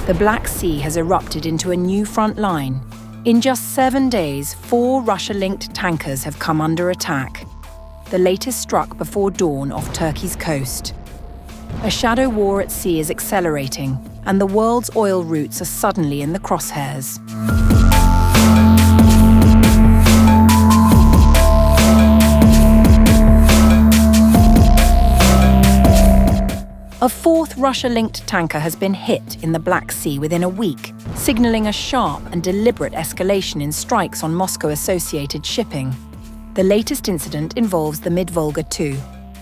the Black Sea has erupted into a new front line. In just 7 days, 4 Russia-linked tankers have come under attack. The latest struck before dawn off Turkey's coast. A shadow war at sea is accelerating, and the world's oil routes are suddenly in the crosshairs. A 4th Russia-linked tanker has been hit in the Black Sea within a week, signaling a sharp and deliberate escalation in strikes on Moscow-associated shipping. The latest incident involves the midvolga 2,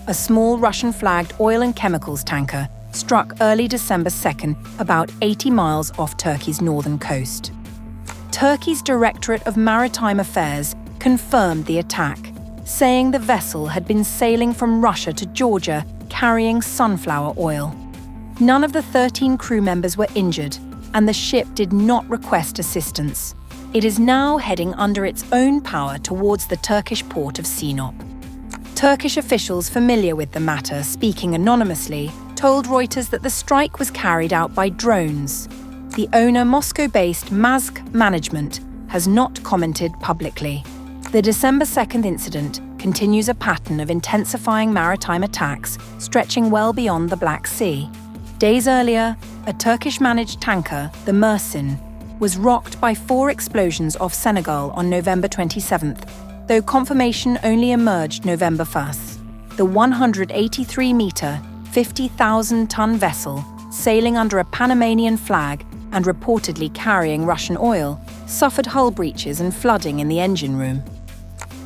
a small Russian-flagged oil and chemicals tanker struck early December 2nd, about 80 miles off Turkey's northern coast. Turkey's Directorate of Maritime Affairs confirmed the attack, saying the vessel had been sailing from Russia to Georgia carrying sunflower oil. None of the 13 crew members were injured, and the ship did not request assistance. It is now heading under its own power towards the Turkish port of Sinop. Turkish officials familiar with the matter, speaking anonymously, told Reuters that the strike was carried out by drones. The owner, Moscow-based Mazg Management, has not commented publicly. The December 2nd incident continues a pattern of intensifying maritime attacks stretching well beyond the Black Sea. Days earlier, a Turkish-managed tanker, the Mersin, was rocked by 4 explosions off Senegal on November 27th, though confirmation only emerged November 1st. The 183-metre, 50,000-ton vessel, sailing under a Panamanian flag and reportedly carrying Russian oil, suffered hull breaches and flooding in the engine room.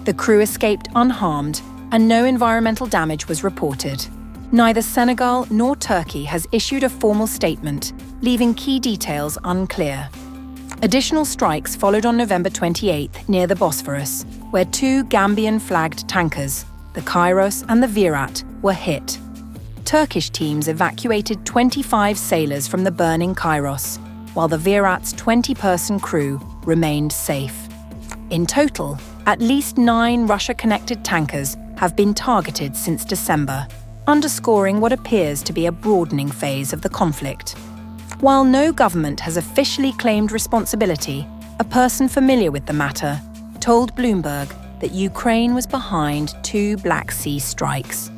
The crew escaped unharmed, and no environmental damage was reported. Neither Senegal nor Turkey has issued a formal statement, leaving key details unclear. Additional strikes followed on November 28th near the Bosphorus, where 2 Gambian-flagged tankers, the Kairos and the Virat, were hit. Turkish teams evacuated 25 sailors from the burning Kairos, while the Virat's 20-person crew remained safe. In total, at least 9 Russia-connected tankers have been targeted since December, underscoring what appears to be a broadening phase of the conflict. While no government has officially claimed responsibility, a person familiar with the matter told Bloomberg that Ukraine was behind 2 Black Sea strikes.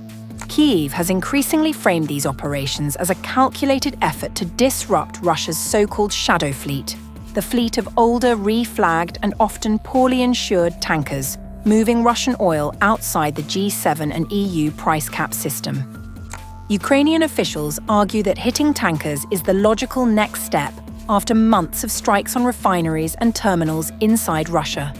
Kyiv has increasingly framed these operations as a calculated effort to disrupt Russia's so-called shadow fleet, the fleet of older, re-flagged and often poorly insured tankers moving Russian oil outside the G7 and EU price cap system. Ukrainian officials argue that hitting tankers is the logical next step after months of strikes on refineries and terminals inside Russia.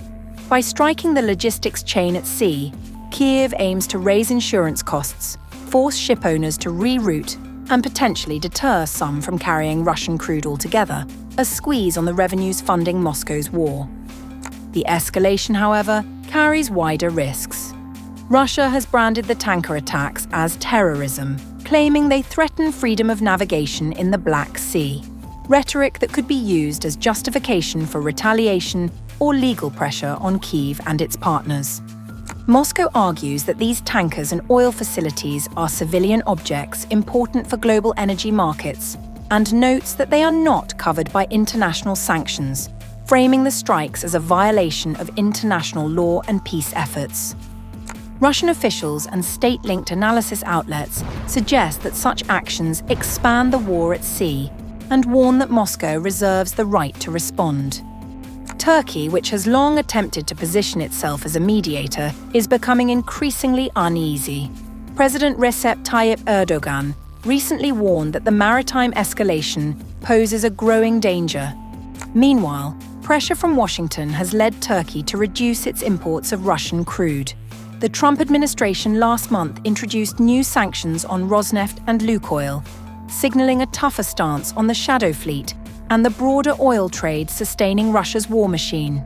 By striking the logistics chain at sea, Kyiv aims to raise insurance costs, force ship owners to reroute, and potentially deter some from carrying Russian crude altogether, a squeeze on the revenues funding Moscow's war. The escalation, however, carries wider risks. Russia has branded the tanker attacks as terrorism, claiming they threaten freedom of navigation in the Black Sea, rhetoric that could be used as justification for retaliation or legal pressure on Kyiv and its partners. Moscow argues that these tankers and oil facilities are civilian objects important for global energy markets, and notes that they are not covered by international sanctions, framing the strikes as a violation of international law and peace efforts. Russian officials and state-linked analysis outlets suggest that such actions expand the war at sea and warn that Moscow reserves the right to respond. Turkey, which has long attempted to position itself as a mediator, is becoming increasingly uneasy. President Recep Tayyip Erdogan recently warned that the maritime escalation poses a growing danger. Meanwhile, pressure from Washington has led Turkey to reduce its imports of Russian crude. The Trump administration last month introduced new sanctions on Rosneft and Lukoil, signaling a tougher stance on the shadow fleet and the broader oil trade sustaining Russia's war machine.